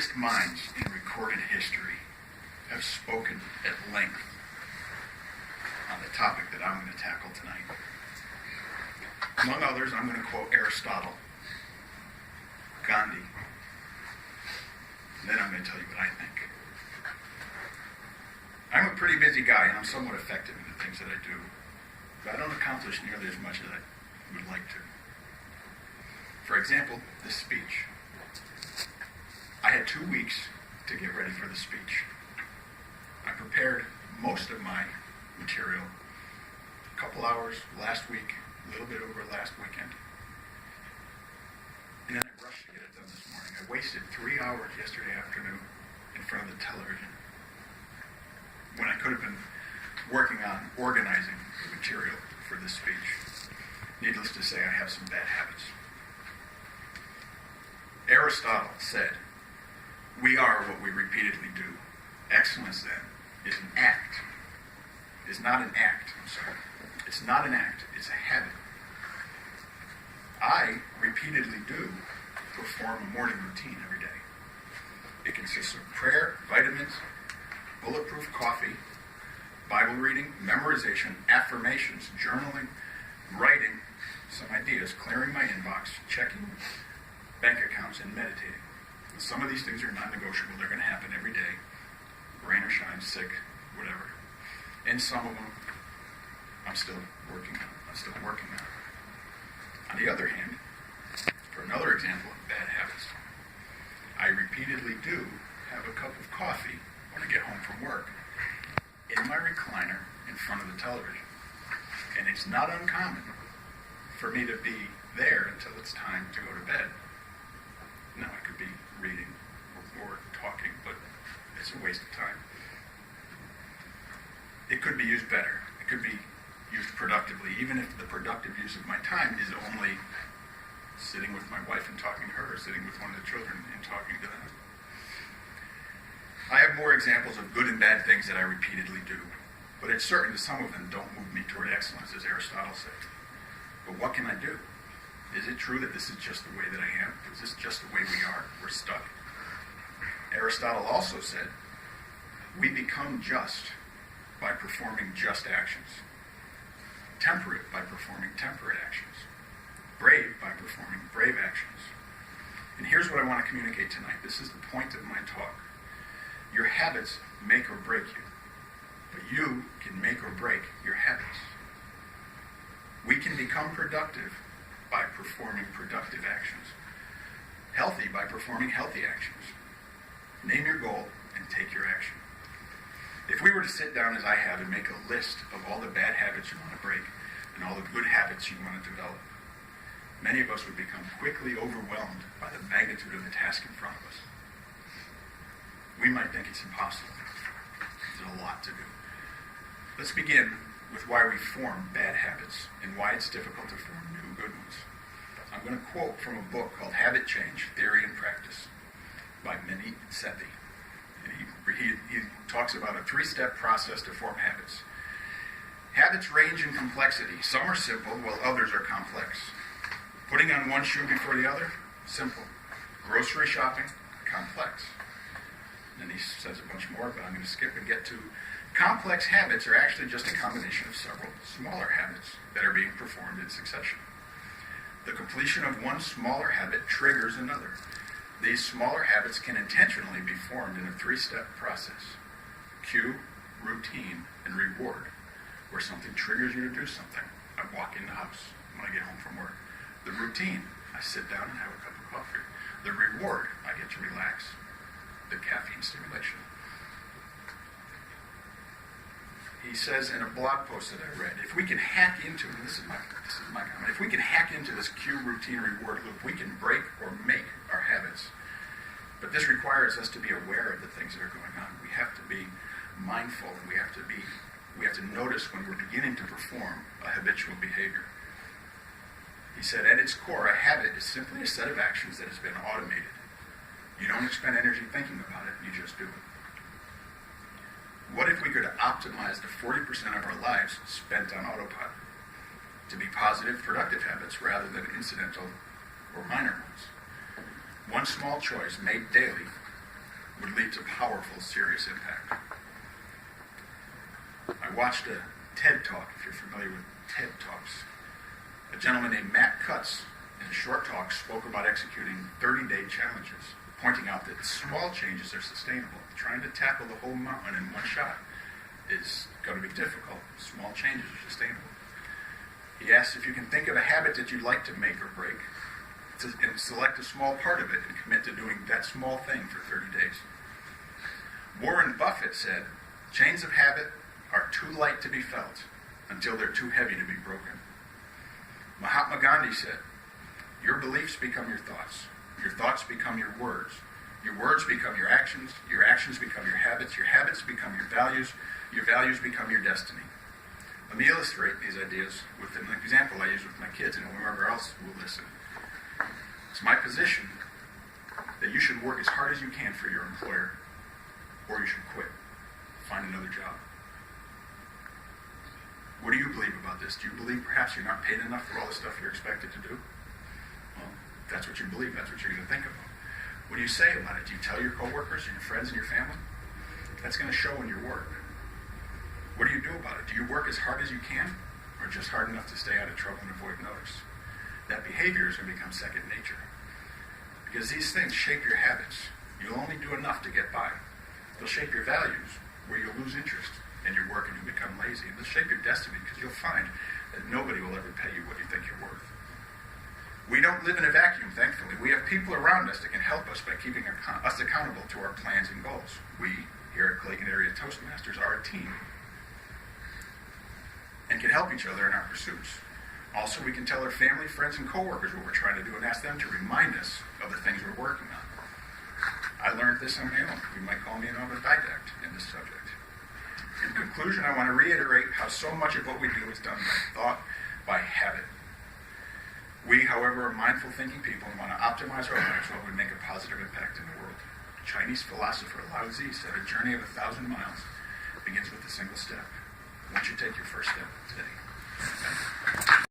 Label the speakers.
Speaker 1: greatest minds in recorded history have spoken at length on the topic that I'm going to tackle tonight. Among others, I'm going to quote Aristotle, Gandhi, and then I'm going to tell you what I think. I'm a pretty busy guy, and I'm somewhat effective in the things that I do, but I don't accomplish nearly as much as I would like to. For example, this speech. I had 2 weeks to get ready for the speech. I prepared most of my material a couple hours last week, a little bit over last weekend. And then I rushed to get it done this morning. I wasted 3 hours yesterday afternoon in front of the television when I could have been working on organizing the material for this speech. Needless to say, I have some bad habits. Aristotle said, "We are what we repeatedly do. Excellence, then, is an act. It's not an act, I'm sorry. It's not an act, it's a habit. I repeatedly do perform a morning routine every day. It consists of prayer, vitamins, bulletproof coffee, Bible reading, memorization, affirmations, journaling, writing some ideas, clearing my inbox, checking bank accounts, and meditating. Some of these things are non-negotiable. They're going to happen every day, rain or shine, sick, whatever. And some of them I'm still working on. On the other hand, for another example of bad habits, I repeatedly do have a cup of coffee when I get home from work in my recliner in front of the television. And it's not uncommon for me to be there until it's time to go to bed. Now, I could be reading or talking, but it's a waste of time. It could be used better. It could be used productively, even if the productive use of my time is only sitting with my wife and talking to her, or sitting with one of the children and talking to them. I have more examples of good and bad things that I repeatedly do, but it's certain that some of them don't move me toward excellence, as Aristotle said. But what can I do? Is it true that this is just the way that I am? Is this just the way we are? We're stuck. Aristotle also said, we become just by performing just actions, temperate by performing temperate actions, brave by performing brave actions. And here's what I want to communicate tonight. This is the point of my talk. Your habits make or break you, but you can make or break your habits. We can become productive by performing productive actions, healthy by performing healthy actions. Name your goal and take your action. If we were to sit down as I have and make a list of all the bad habits you want to break and all the good habits you want to develop, many of us would become quickly overwhelmed by the magnitude of the task in front of us. We might think it's impossible. There's a lot to do. Let's begin with why we form bad habits and why it's difficult to form new good ones. I'm going to quote from a book called Habit Change, Theory and Practice by Minnie Sethi. He talks about a 3-step process to form habits. Habits range in complexity. Some are simple, while others are complex. Putting on one shoe before the other, simple. Grocery shopping, complex. And then he says a bunch more, but I'm going to skip and get to complex habits are actually just a combination of several smaller habits that are being performed in succession. The completion of one smaller habit triggers another. These smaller habits can intentionally be formed in a 3-step process. Cue, routine, and reward, where something triggers you to do something. I walk in the house when I get home from work. The routine, I sit down and have a cup of coffee. The reward, I get to relax. The caffeine stimulation. He says in a blog post that I read, if we can hack into, and this is my comment, if we can hack into this cue, routine, reward loop, we can break or make our habits. But this requires us to be aware of the things that are going on. We have to be mindful, and we have to notice when we're beginning to perform a habitual behavior. He said, at its core, a habit is simply a set of actions that has been automated. You don't expend energy thinking about it, you just do it. What if we could optimize the 40% of our lives spent on autopilot to be positive, productive habits rather than incidental or minor ones? One small choice made daily would lead to powerful, serious impact. I watched a TED Talk, if you're familiar with TED Talks. A gentleman named Matt Cutts, in a short talk, spoke about executing 30-day challenges, pointing out that small changes are sustainable. Trying to tackle the whole mountain in one shot is going to be difficult. Small changes are sustainable. He asked if you can think of a habit that you'd like to make or break, and select a small part of it and commit to doing that small thing for 30 days. Warren Buffett said, chains of habit are too light to be felt until they're too heavy to be broken. Mahatma Gandhi said, your beliefs become your thoughts become your words become your actions become your habits become your values become your destiny. Let me illustrate these ideas with an example I use with my kids, and whoever else will listen. It's my position that you should work as hard as you can for your employer, or you should quit, find another job. What do you believe about this? Do you believe perhaps you're not paid enough for all the stuff you're expected to do? Well, that's what you believe. That's what you're going to think about. What do you say about it? Do you tell your coworkers and your friends and your family? That's going to show in your work. What do you do about it? Do you work as hard as you can, or just hard enough to stay out of trouble and avoid notice? That behavior is going to become second nature. Because these things shape your habits. You'll only do enough to get by. They'll shape your values, where you'll lose interest in your work and you'll become lazy. And they'll shape your destiny, because you'll find that nobody will ever pay you what you think you're worth. We don't live in a vacuum, thankfully. We have people around us that can help us by keeping us accountable to our plans and goals. We, here at Clayton Area Toastmasters, are a team and can help each other in our pursuits. Also, we can tell our family, friends, and coworkers what we're trying to do and ask them to remind us of the things we're working on. I learned this on my own. You might call me an autodidact in this subject. In conclusion, I want to reiterate how so much of what we do is done by thought, by habit. We, however, are mindful thinking people and want to optimize our lives while we make a positive impact in the world. Chinese philosopher Lao Tzu said, a journey of 1,000 miles begins with a single step. Once you take your first step today. Thank you.